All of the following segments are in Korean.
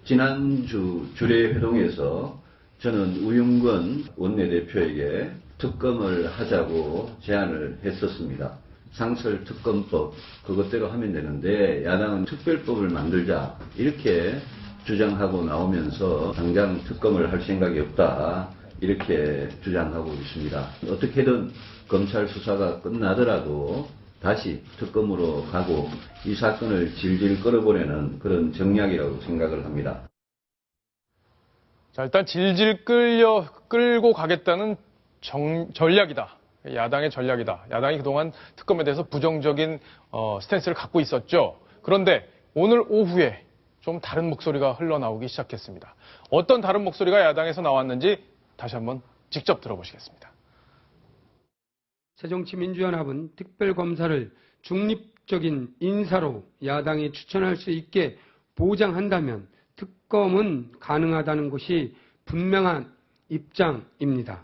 지난주 주례회동에서 저는 우윤건 원내대표에게 특검을 하자고 제안을 했었습니다. 상설특검법 그것대로 하면 되는데 야당은 특별법을 만들자 이렇게 주장하고 나오면서 당장 특검을 할 생각이 없다 이렇게 주장하고 있습니다. 어떻게든 검찰 수사가 끝나더라도 다시 특검으로 가고 이 사건을 질질 끌어보려는 그런 정략이라고 생각을 합니다. 자, 일단 질질 끌고 가겠다는 전략이다. 야당의 전략이다. 야당이 그동안 특검에 대해서 부정적인 스탠스를 갖고 있었죠. 그런데 오늘 오후에 좀 다른 목소리가 흘러나오기 시작했습니다. 어떤 다른 목소리가 야당에서 나왔는지 다시 한번 직접 들어보시겠습니다. 새정치민주연합은 특별검사를 중립적인 인사로 야당이 추천할 수 있게 보장한다면 특검은 가능하다는 것이 분명한 입장입니다.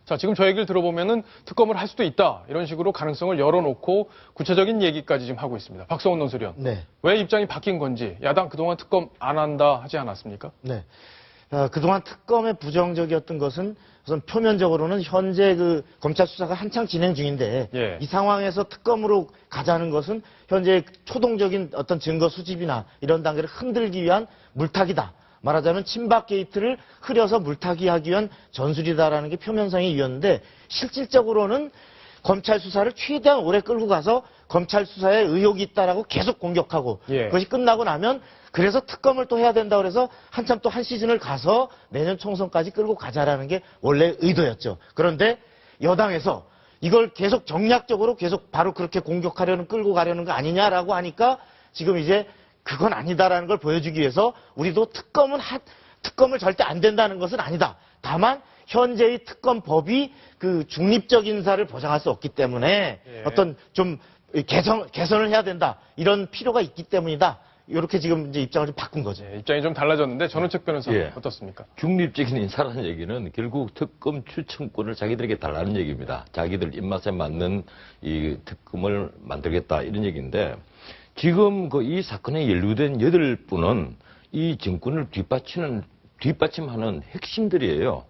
자, 지금 저 얘기를 들어보면은 특검을 할 수도 있다. 이런 식으로 가능성을 열어놓고 구체적인 얘기까지 지금 하고 있습니다. 박성원 논설위원. 네. 왜 입장이 바뀐 건지 야당 그동안 특검 안 한다 하지 않았습니까? 네. 그동안 특검에 부정적이었던 것은 우선 표면적으로는 현재 그 검찰 수사가 한창 진행 중인데 예. 이 상황에서 특검으로 가자는 것은 현재 초동적인 어떤 증거 수집이나 이런 단계를 흔들기 위한 물타기다. 말하자면 친박 게이트를 흐려서 물타기 하기 위한 전술이다라는 게 표면상이었는데 실질적으로는 검찰 수사를 최대한 오래 끌고 가서 검찰 수사에 의혹이 있다라고 계속 공격하고 예. 그것이 끝나고 나면 그래서 특검을 또 해야 된다 그래서 한참 또 한 시즌을 가서 내년 총선까지 끌고 가자라는 게 원래 의도였죠. 그런데 여당에서 이걸 계속 정략적으로 계속 바로 그렇게 공격하려는 끌고 가려는 거 아니냐라고 하니까 지금 이제 그건 아니다라는 걸 보여주기 위해서 우리도 특검을 절대 안 된다는 것은 아니다. 다만 현재의 특검법이 그 중립적 인사를 보장할 수 없기 때문에 예. 어떤 좀 개선을 해야 된다. 이런 필요가 있기 때문이다. 이렇게 지금 이제 입장을 좀 바꾼 거죠. 예, 입장이 좀 달라졌는데 전우책 변호사 예. 어떻습니까? 중립적인 인사라는 얘기는 결국 특검 추천권을 자기들에게 달라는 얘기입니다. 자기들 입맛에 맞는 이 특검을 만들겠다 이런 얘기인데 지금 이 사건에 연루된 8분은 이 정권을 뒷받침하는 핵심들이에요.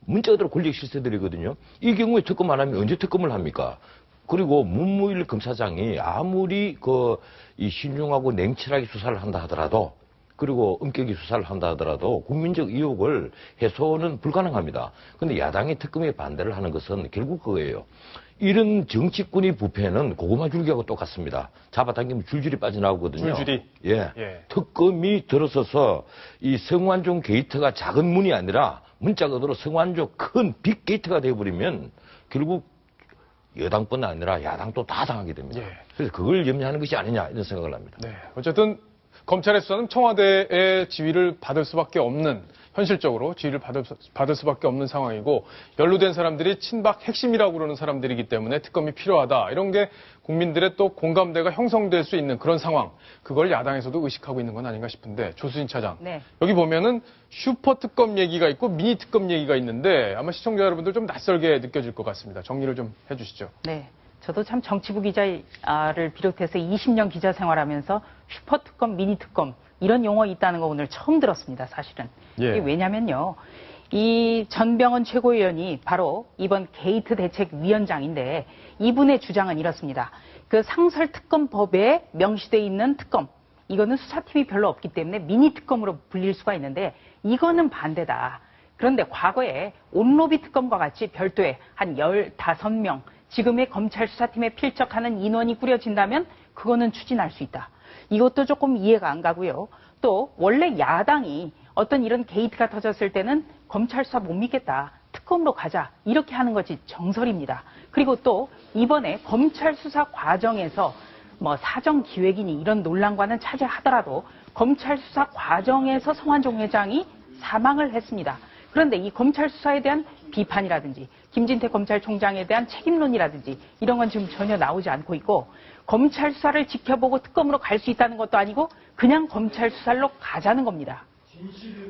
문자 그대로 권력 실세들이거든요. 이 경우에 특검 안 하면 언제 특검을 합니까? 그리고 문무일 검사장이 아무리 이 신중하고 냉철하게 수사를 한다 하더라도 그리고 엄격히 수사를 한다 하더라도 국민적 의혹을 해소는 불가능합니다. 그런데 야당이 특검에 반대를 하는 것은 결국 그거예요. 이런 정치권의 부패는 고구마 줄기하고 똑같습니다. 잡아당기면 줄줄이 빠져나오거든요. 줄줄이? 예. 예. 특검이 들어서서 이 성완종 게이트가 작은 문이 아니라 문자 그대로 성완종 큰 빅 게이트가 되어버리면 결국 여당뿐 아니라 야당도 다 당하게 됩니다. 예. 그래서 그걸 염려하는 것이 아니냐 이런 생각을 합니다. 네. 어쨌든 검찰의 수사는 청와대의 지휘를 받을 수밖에 없는 현실적으로 지휘를 받을 수밖에 없는 상황이고 연루된 사람들이 친박 핵심이라고 그러는 사람들이기 때문에 특검이 필요하다. 이런 게 국민들의 또 공감대가 형성될 수 있는 그런 상황. 그걸 야당에서도 의식하고 있는 건 아닌가 싶은데 조수진 차장. 네. 여기 보면은 슈퍼 특검 얘기가 있고 미니 특검 얘기가 있는데 아마 시청자 여러분들 좀 낯설게 느껴질 것 같습니다. 정리를 좀 해주시죠. 네. 저도 참 정치부 기자를 비롯해서 20년 기자 생활하면서 슈퍼특검, 미니특검 이런 용어 있다는 거 오늘 처음 들었습니다. 사실은. 예. 이게 왜냐면요. 이 전병헌 최고위원이 바로 이번 게이트 대책위원장인데 이분의 주장은 이렇습니다. 그 상설특검법에 명시되어 있는 특검 이거는 수사팀이 별로 없기 때문에 미니특검으로 불릴 수가 있는데 이거는 반대다. 그런데 과거에 온로비 특검과 같이 별도의 한 15명 지금의 검찰 수사팀에 필적하는 인원이 꾸려진다면 그거는 추진할 수 있다. 이것도 조금 이해가 안 가고요. 또 원래 야당이 어떤 이런 게이트가 터졌을 때는 검찰 수사 못 믿겠다. 특검으로 가자. 이렇게 하는 것이 정설입니다. 그리고 또 이번에 검찰 수사 과정에서 뭐 사정기획이니 이런 논란과는 차지하더라도 검찰 수사 과정에서 성완종 회장이 사망을 했습니다. 그런데 이 검찰 수사에 대한 비판이라든지 김진태 검찰총장에 대한 책임론이라든지 이런 건 지금 전혀 나오지 않고 있고 검찰 수사를 지켜보고 특검으로 갈 수 있다는 것도 아니고 그냥 검찰 수사로 가자는 겁니다.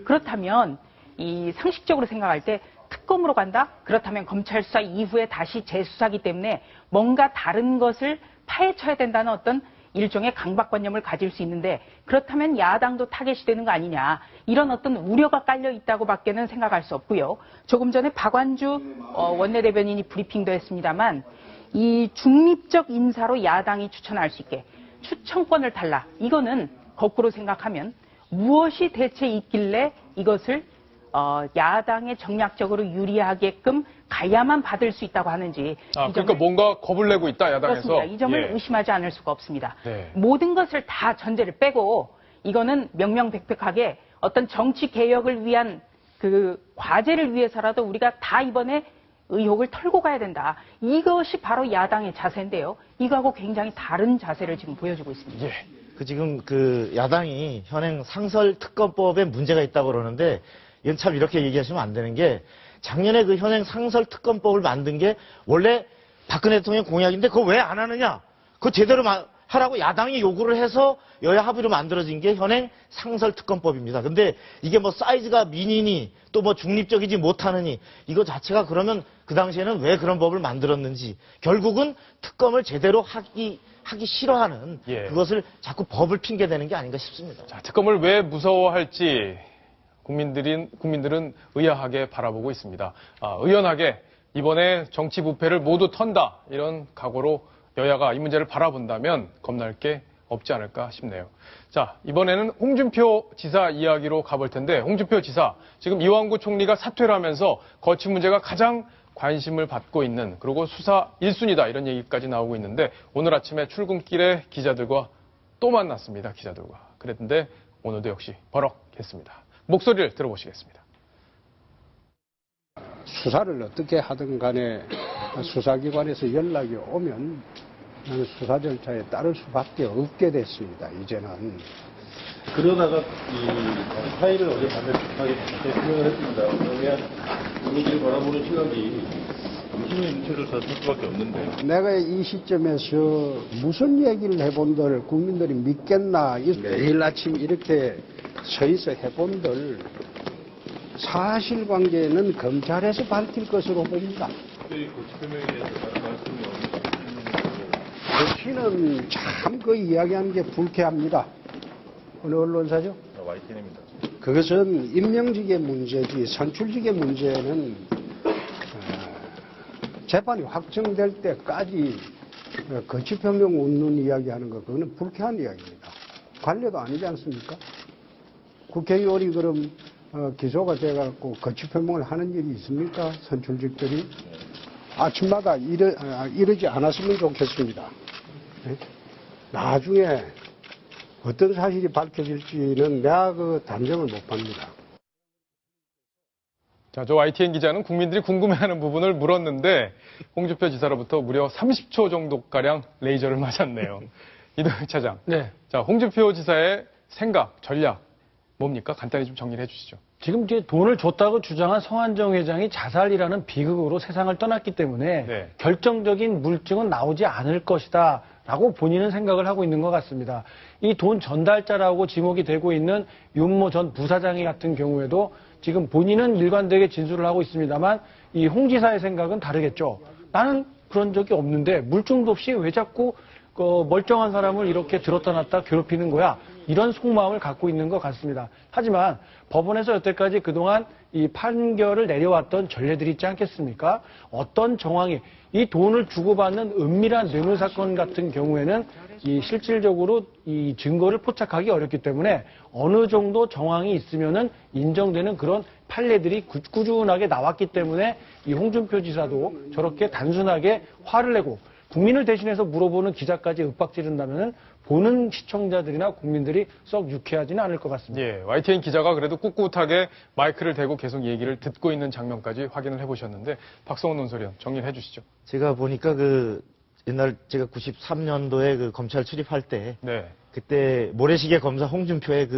그렇다면 이 상식적으로 생각할 때 특검으로 간다? 그렇다면 검찰 수사 이후에 다시 재수사기 때문에 뭔가 다른 것을 파헤쳐야 된다는 어떤 일종의 강박관념을 가질 수 있는데 그렇다면 야당도 타겟이 되는 거 아니냐 이런 어떤 우려가 깔려 있다고 밖에는 생각할 수 없고요. 조금 전에 박완주 원내대변인이 브리핑도 했습니다만 이 중립적 인사로 야당이 추천할 수 있게 추천권을 달라. 이거는 거꾸로 생각하면 무엇이 대체 있길래 이것을 야당에 정략적으로 유리하게끔 가야만 받을 수 있다고 하는지. 그러니까 뭔가 겁을 내고 있다, 야당에서. 그렇습니다. 이 점을 예. 의심하지 않을 수가 없습니다. 네. 모든 것을 다 전제를 빼고 이거는 명명백백하게 어떤 정치 개혁을 위한 그 과제를 위해서라도 우리가 다 이번에 의혹을 털고 가야 된다. 이것이 바로 야당의 자세인데요. 이거하고 굉장히 다른 자세를 지금 보여주고 있습니다. 예. 지금 그 야당이 현행 상설특검법에 문제가 있다고 그러는데 이건 참 이렇게 얘기하시면 안 되는 게 작년에 그 현행 상설특검법을 만든 게 원래 박근혜 대통령 공약인데 그거 왜 안 하느냐? 그거 제대로 하라고 야당이 요구를 해서 여야 합의로 만들어진 게 현행 상설특검법입니다. 근데 이게 뭐 사이즈가 미니니 또 뭐 중립적이지 못하느니 이거 자체가 그러면 그 당시에는 왜 그런 법을 만들었는지 결국은 특검을 제대로 하기 싫어하는 예. 그것을 자꾸 법을 핑계대는 게 아닌가 싶습니다. 자, 특검을 왜 무서워할지 국민들은 의아하게 바라보고 있습니다. 의연하게 이번에 정치 부패를 모두 턴다 이런 각오로 여야가 이 문제를 바라본다면 겁날 게 없지 않을까 싶네요. 자, 이번에는 홍준표 지사 이야기로 가볼 텐데 홍준표 지사 지금 이완구 총리가 사퇴를 하면서 거취 문제가 가장 관심을 받고 있는 그리고 수사 1순위다 이런 얘기까지 나오고 있는데 오늘 아침에 출근길에 기자들과 또 만났습니다. 기자들과. 그랬는데 오늘도 역시 버럭했습니다. 목소리를 들어보시겠습니다. 수사를 어떻게 하든 간에 수사기관에서 연락이 오면 나는 수사 절차에 따를 수밖에 없게 됐습니다. 이제는. 그러다가 이 파일을 어제 밤에 급하게 표명을 했습니다. 그러면 국민들이 바라보는 시각이 당신의 눈치를 살 수밖에 없는데. 내가 이 시점에서 무슨 얘기를 해본들 국민들이 믿겠나. 매일 아침 이렇게 서 있어 해본들 사실관계는 검찰에서 밝힐 것으로 봅니다. 특별히 고치 표명에 대해서 다른 말씀이 고치는 참 그 이야기하는 게 불쾌합니다. 어느 언론사죠? YTN입니다. 그것은 임명직의 문제지 선출직의 문제는 재판이 확정될 때까지 거치표명 웃는 이야기하는 거 그거는 불쾌한 이야기입니다. 관례도 아니지 않습니까? 국회의원이 그럼 기소가 돼갖고 거치표명을 하는 일이 있습니까? 선출직들이 아침마다 이러지 않았으면 좋겠습니다. 네? 나중에 어떤 사실이 밝혀질지는 내가 그 단정을 못 봅니다. 자, 저 YTN 기자는 국민들이 궁금해하는 부분을 물었는데 홍준표 지사로부터 무려 30초 정도가량 레이저를 맞았네요. 이동혁 차장. 네. 자, 홍준표 지사의 생각, 전략 뭡니까? 간단히 좀 정리를 해주시죠. 지금 이제 돈을 줬다고 주장한 성한정 회장이 자살이라는 비극으로 세상을 떠났기 때문에 네. 결정적인 물증은 나오지 않을 것이다 라고 본인은 생각을 하고 있는 것 같습니다. 이 돈 전달자라고 지목이 되고 있는 윤모 전 부사장이 같은 경우에도 지금 본인은 일관되게 진술을 하고 있습니다만 이 홍 지사의 생각은 다르겠죠. 나는 그런 적이 없는데 물증도 없이 왜 자꾸 멀쩡한 사람을 이렇게 들었다 놨다 괴롭히는 거야. 이런 속마음을 갖고 있는 것 같습니다. 하지만 법원에서 여태까지 그동안 이 판결을 내려왔던 전례들이 있지 않겠습니까? 어떤 정황이 이 돈을 주고받는 은밀한 뇌물 사건 같은 경우에는 이 실질적으로 이 증거를 포착하기 어렵기 때문에 어느 정도 정황이 있으면은 인정되는 그런 판례들이 꾸준하게 나왔기 때문에 이 홍준표 지사도 저렇게 단순하게 화를 내고 국민을 대신해서 물어보는 기자까지 윽박지른다면은 보는 시청자들이나 국민들이 썩 유쾌하지는 않을 것 같습니다. 예, YTN 기자가 그래도 꿋꿋하게 마이크를 대고 계속 얘기를 듣고 있는 장면까지 확인을 해보셨는데 박성훈 논설위원 정리를 해주시죠. 제가 보니까 옛날 제가 93년도에 그 검찰 출입할 때 네. 그때 모래시계 검사 홍준표의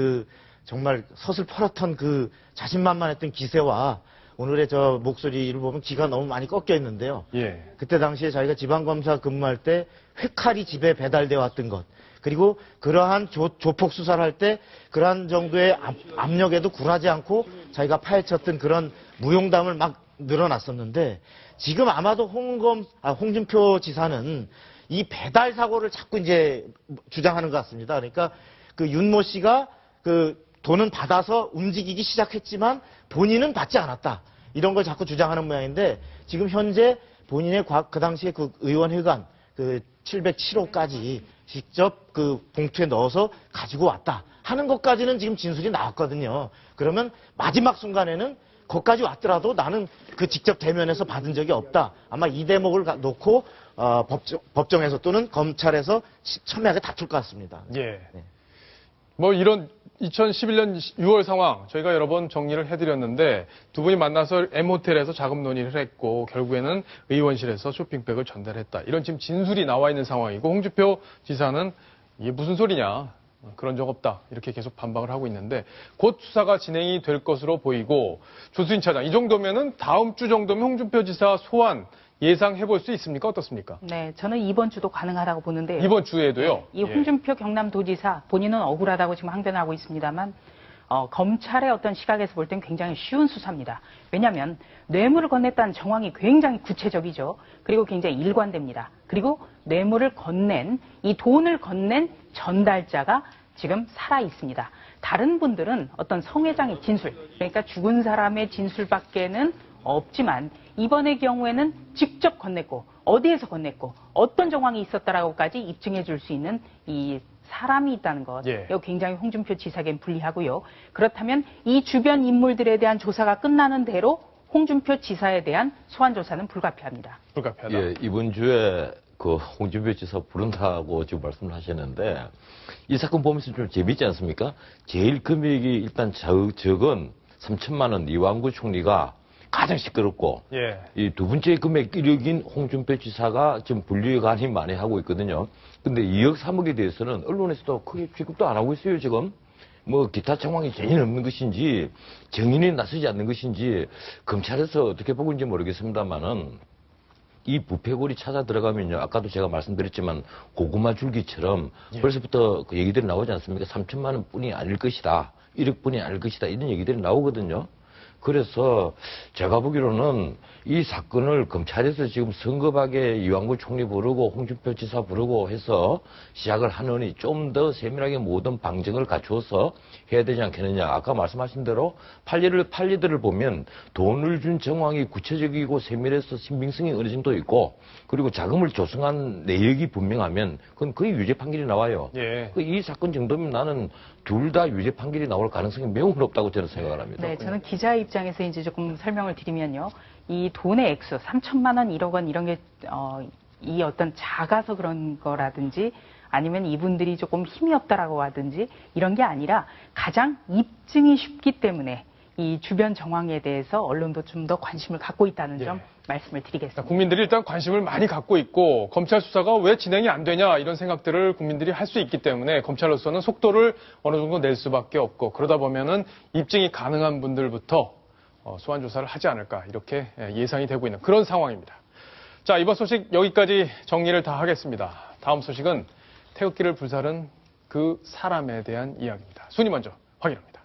정말 서슬퍼렇던 그 자신만만했던 기세와 오늘의 저 목소리를 보면 기가 너무 많이 꺾여 있는데요. 예. 그때 당시에 자기가 지방검사 근무할 때 회칼이 집에 배달돼 왔던 것, 그리고 그러한 조폭 수사를 할 때 그러한 정도의 압력에도 굴하지 않고 자기가 파헤쳤던 그런 무용담을 막 늘어났었는데 지금 아마도 홍준표 지사는 이 배달 사고를 자꾸 이제 주장하는 것 같습니다. 그러니까 그 윤모 씨가 그 돈은 받아서 움직이기 시작했지만 본인은 받지 않았다. 이런 걸 자꾸 주장하는 모양인데 지금 현재 본인의 그 당시에 그 의원회관 그 707호까지 직접 그 봉투에 넣어서 가지고 왔다 하는 것까지는 지금 진술이 나왔거든요. 그러면 마지막 순간에는 거기까지 왔더라도 나는 그 직접 대면에서 받은 적이 없다. 아마 이 대목을 놓고 법정에서 또는 검찰에서 첨예하게 다툴 것 같습니다. 예. 네. 뭐 이런 2011년 6월 상황 저희가 여러 번 정리를 해드렸는데 두 분이 만나서 M호텔에서 자금 논의를 했고 결국에는 의원실에서 쇼핑백을 전달했다. 이런 지금 진술이 나와 있는 상황이고 홍준표 지사는 이게 무슨 소리냐. 그런 적 없다. 이렇게 계속 반박을 하고 있는데 곧 수사가 진행이 될 것으로 보이고 조수진 차장 이 정도면은 다음 주 정도면 홍준표 지사 소환 예상해 볼 수 있습니까? 어떻습니까? 네, 저는 이번 주도 가능하다고 보는데요. 이번 주에도요? 이 홍준표 경남도지사 본인은 억울하다고 지금 항변하고 있습니다만 검찰의 어떤 시각에서 볼 땐 굉장히 쉬운 수사입니다. 왜냐하면 뇌물을 건넸다는 정황이 굉장히 구체적이죠. 그리고 굉장히 일관됩니다. 그리고 뇌물을 건넨 이 돈을 건넨 전달자가 지금 살아 있습니다. 다른 분들은 어떤 성 회장의 진술, 그러니까 죽은 사람의 진술밖에는 없지만 이번의 경우에는 직접 건넸고 어디에서 건넸고 어떤 정황이 있었다라고까지 입증해 줄 수 있는 이 사람이 있다는 것. 예. 이거 굉장히 홍준표 지사에겐 불리하고요. 그렇다면 이 주변 인물들에 대한 조사가 끝나는 대로 홍준표 지사에 대한 소환 조사는 불가피합니다. 불가피하다. 예, 이번 주에 그 홍준표 지사 부른다고 지금 말씀을 하셨는데 이 사건 보면서 좀 재밌지 않습니까? 제일 금액이 일단 적은 3천만 원 이완구 총리가 가장 시끄럽고 예. 이 두 번째 금액 1억인 홍준표 지사가 지금 분류관이 많이 하고 있거든요. 근데 2억 3억에 대해서는 언론에서도 크게 취급도 안 하고 있어요, 지금. 뭐 기타 정황이 전혀 없는 것인지 정인이 나서지 않는 것인지 검찰에서 어떻게 보고 있는지 모르겠습니다만은 이 부패골이 찾아 들어가면요. 아까도 제가 말씀드렸지만 고구마 줄기처럼 벌써부터 그 얘기들이 나오지 않습니까? 3천만 원뿐이 아닐 것이다. 1억뿐이 아닐 것이다. 이런 얘기들이 나오거든요. 그래서 제가 보기로는 이 사건을 검찰에서 지금 성급하게 이완구 총리 부르고 홍준표 지사 부르고 해서 시작을 하느니 좀 더 세밀하게 모든 방증을 갖추어서 해야 되지 않겠느냐. 아까 말씀하신 대로 판례들을 보면 돈을 준 정황이 구체적이고 세밀해서 신빙성이 어느 정도 있고 그리고 자금을 조성한 내역이 분명하면 그건 거의 유죄 판결이 나와요. 예. 이 사건 정도면 나는 둘 다 유죄 판결이 나올 가능성이 매우 높다고 저는 생각을 합니다. 네, 저는 기자 입장에서 이제 조금 설명을 드리면요. 이 돈의 액수, 3천만 원, 1억 원 이런 게 이 어떤 작아서 그런 거라든지 아니면 이분들이 조금 힘이 없다라고 하든지 이런 게 아니라 가장 입증이 쉽기 때문에 이 주변 정황에 대해서 언론도 좀 더 관심을 갖고 있다는 점 말씀을 드리겠습니다. 국민들이 일단 관심을 많이 갖고 있고 검찰 수사가 왜 진행이 안 되냐 이런 생각들을 국민들이 할 수 있기 때문에 검찰로서는 속도를 어느 정도 낼 수밖에 없고 그러다 보면은 입증이 가능한 분들부터 소환 조사를 하지 않을까 이렇게 예상이 되고 있는 그런 상황입니다. 자, 이번 소식 여기까지 정리를 다 하겠습니다. 다음 소식은 태극기를 불사른 그 사람에 대한 이야기입니다. 순위 먼저 확인합니다.